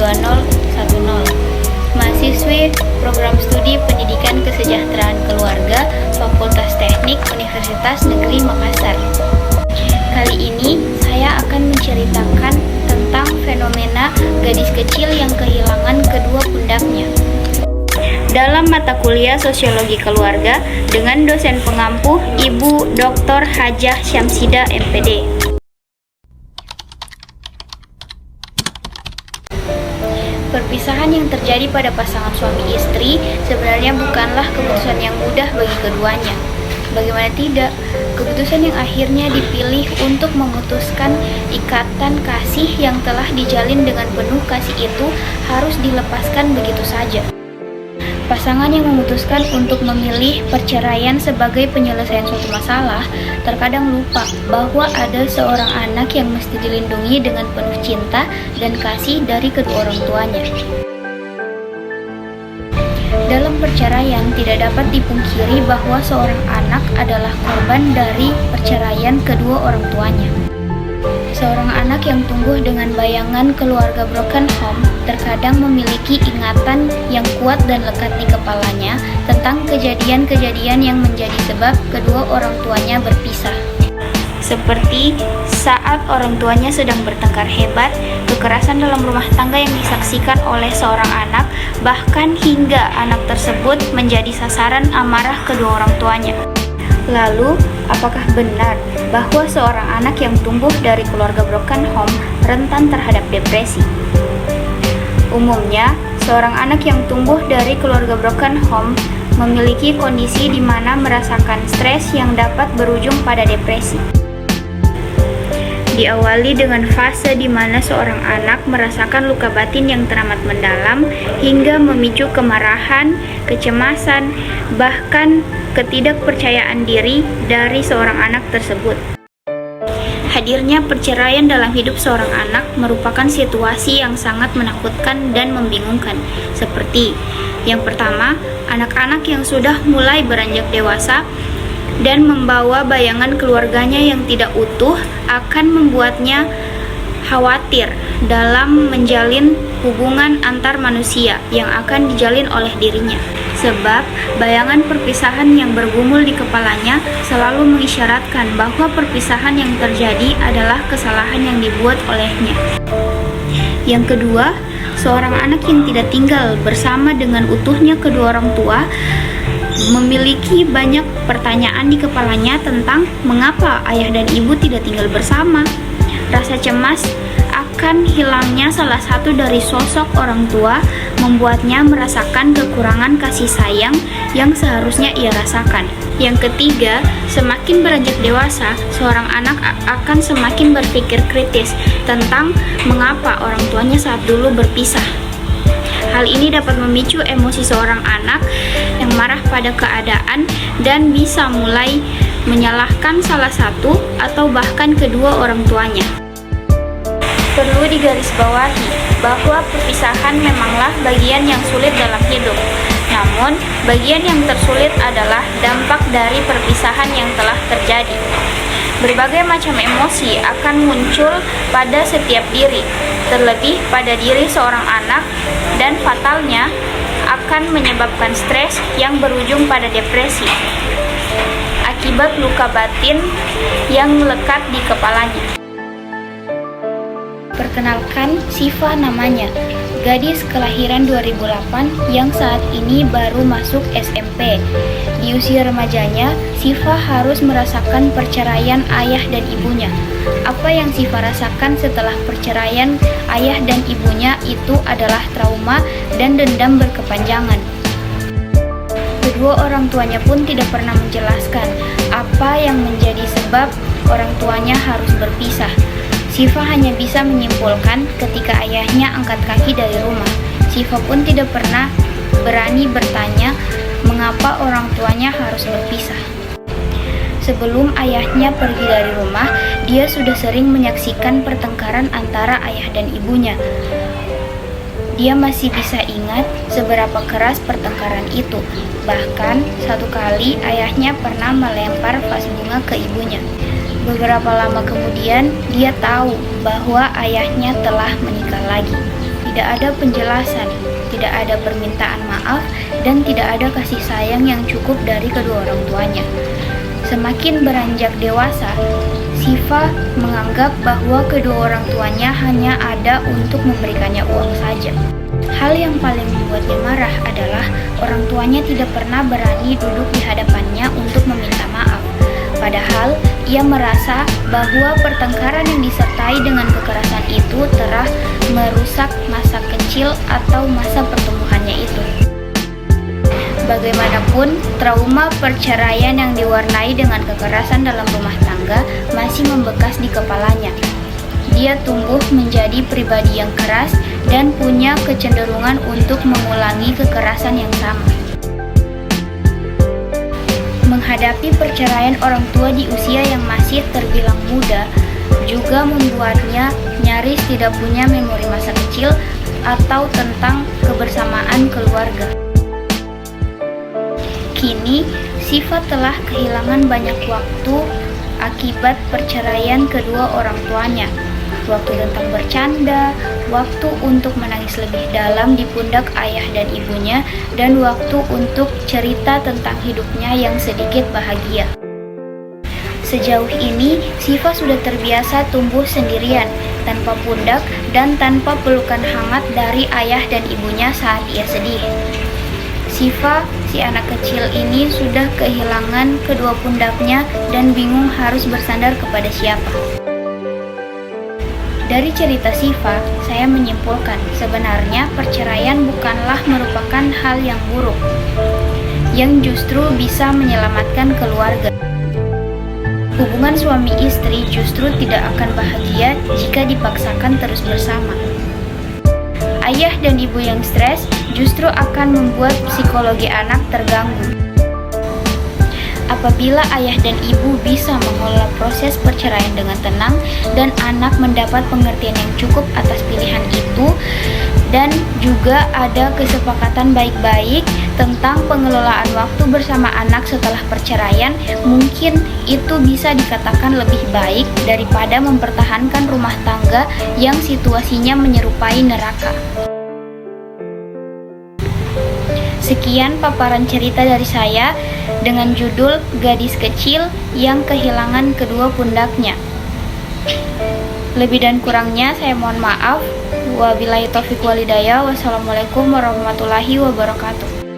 2010, mahasiswi Program Studi Pendidikan Kesejahteraan Keluarga Fakultas Teknik Universitas Negeri Makassar. Kali ini saya akan menceritakan tentang fenomena gadis kecil yang kehilangan kedua pundaknya. Dalam mata kuliah Sosiologi Keluarga dengan dosen pengampu Ibu Dr. Hajah Syamsidah MPD. Perpisahan yang terjadi pada pasangan suami istri sebenarnya bukanlah keputusan yang mudah bagi keduanya. Bagaimana tidak, keputusan yang akhirnya dipilih untuk memutuskan ikatan kasih yang telah dijalin dengan penuh kasih itu harus dilepaskan begitu saja. Pasangan yang memutuskan untuk memilih perceraian sebagai penyelesaian suatu masalah terkadang lupa bahwa ada seorang anak yang mesti dilindungi dengan penuh cinta dan kasih dari kedua orang tuanya. Dalam perceraian tidak dapat dipungkiri bahwa seorang anak adalah korban dari perceraian kedua orang tuanya. Seorang anak yang tumbuh dengan bayangan keluarga broken home terkadang memiliki ingatan yang kuat dan lekat di kepalanya tentang kejadian-kejadian yang menjadi sebab kedua orang tuanya berpisah. Seperti saat orang tuanya sedang bertengkar hebat, kekerasan dalam rumah tangga yang disaksikan oleh seorang anak, bahkan hingga anak tersebut menjadi sasaran amarah kedua orang tuanya. Lalu, apakah benar bahwa seorang anak yang tumbuh dari keluarga broken home rentan terhadap depresi? Umumnya, seorang anak yang tumbuh dari keluarga broken home memiliki kondisi di mana merasakan stres yang dapat berujung pada depresi. Diawali dengan fase di mana seorang anak merasakan luka batin yang teramat mendalam hingga memicu kemarahan, kecemasan, bahkan ketidakpercayaan diri dari seorang anak tersebut. Hadirnya perceraian dalam hidup seorang anak merupakan situasi yang sangat menakutkan dan membingungkan. Seperti yang pertama, anak-anak yang sudah mulai beranjak dewasa dan membawa bayangan keluarganya yang tidak utuh akan membuatnya khawatir dalam menjalin hubungan antar manusia yang akan dijalin oleh dirinya. Sebab bayangan perpisahan yang bergumul di kepalanya selalu mengisyaratkan bahwa perpisahan yang terjadi adalah kesalahan yang dibuat olehnya. Yang kedua, seorang anak yang tidak tinggal bersama dengan utuhnya kedua orang tua memiliki banyak pertanyaan di kepalanya tentang mengapa ayah dan ibu tidak tinggal bersama. Rasa cemas akan hilangnya salah satu dari sosok orang tua membuatnya merasakan kekurangan kasih sayang yang seharusnya ia rasakan. Yang ketiga, semakin beranjak dewasa, seorang anak akan semakin berpikir kritis tentang mengapa orang tuanya saat dulu berpisah. Hal ini dapat memicu emosi seorang anak yang marah pada keadaan dan bisa mulai menyalahkan salah satu atau bahkan kedua orang tuanya. Perlu digarisbawahi bahwa perpisahan memanglah bagian yang sulit dalam hidup. Namun, bagian yang tersulit adalah dampak dari perpisahan yang telah terjadi. Berbagai macam emosi akan muncul pada setiap diri, terlebih pada diri seorang anak, dan fatalnya akan menyebabkan stres yang berujung pada depresi akibat luka batin yang melekat di kepalanya. Perkenalkan, Siva namanya, gadis kelahiran 2008 yang saat ini baru masuk SMP. Di usia remajanya, Siva harus merasakan perceraian ayah dan ibunya. Apa yang Siva rasakan setelah perceraian ayah dan ibunya itu adalah trauma dan dendam berkepanjangan. Kedua orang tuanya pun tidak pernah menjelaskan apa yang menjadi sebab orang tuanya harus berpisah. Siva hanya bisa menyimpulkan ketika ayahnya angkat kaki dari rumah. Siva pun tidak pernah berani bertanya mengapa orang tuanya harus berpisah. Sebelum ayahnya pergi dari rumah, dia sudah sering menyaksikan pertengkaran antara ayah dan ibunya. Dia masih bisa ingat seberapa keras pertengkaran itu. Bahkan satu kali ayahnya pernah melempar vas bunga ke ibunya. Beberapa lama kemudian dia tahu bahwa ayahnya telah menikah lagi. Di tidak ada penjelasan, tidak ada permintaan maaf, dan tidak ada kasih sayang yang cukup dari kedua orang tuanya. Semakin beranjak dewasa, Siva menganggap bahwa kedua orang tuanya hanya ada untuk memberikannya uang saja. Hal yang paling membuatnya marah adalah orang tuanya tidak pernah berani duduk di hadapannya untuk meminta maaf. Padahal ia merasa bahwa pertengkaran yang disertai dengan kekerasan itu telah merusak masa kecil atau masa pertumbuhannya itu. Bagaimanapun, trauma perceraian yang diwarnai dengan kekerasan dalam rumah tangga masih membekas di kepalanya. Dia tumbuh menjadi pribadi yang keras dan punya kecenderungan untuk mengulangi kekerasan yang sama. Menghadapi perceraian orang tua di usia yang masih terbilang muda juga membuatnya nyaris tidak punya memori masa kecil atau tentang kebersamaan keluarga. Kini, Siva telah kehilangan banyak waktu akibat perceraian kedua orang tuanya. Waktu tentang bercanda, waktu untuk menangis lebih dalam di pundak ayah dan ibunya, dan waktu untuk cerita tentang hidupnya yang sedikit bahagia. Sejauh ini, Siva sudah terbiasa tumbuh sendirian, tanpa pundak dan tanpa pelukan hangat dari ayah dan ibunya saat ia sedih. Siva, si anak kecil ini sudah kehilangan kedua pundaknya dan bingung harus bersandar kepada siapa. Dari cerita Siva, saya menyimpulkan sebenarnya perceraian bukanlah merupakan hal yang buruk, yang justru bisa menyelamatkan keluarga. Hubungan suami istri justru tidak akan bahagia jika dipaksakan terus bersama. Ayah dan ibu yang stres justru akan membuat psikologi anak terganggu. Apabila ayah dan ibu bisa mengelola proses perceraian dengan tenang dan anak mendapat pengertian yang cukup atas pilihan itu, dan juga ada kesepakatan baik-baik tentang pengelolaan waktu bersama anak setelah perceraian, mungkin itu bisa dikatakan lebih baik daripada mempertahankan rumah tangga yang situasinya menyerupai neraka. Sekian paparan cerita dari saya dengan judul Gadis Kecil yang Kehilangan Kedua Pundaknya. Lebih dan kurangnya saya mohon maaf. Wabillahi taufiq walhidayah. Wassalamualaikum warahmatullahi wabarakatuh.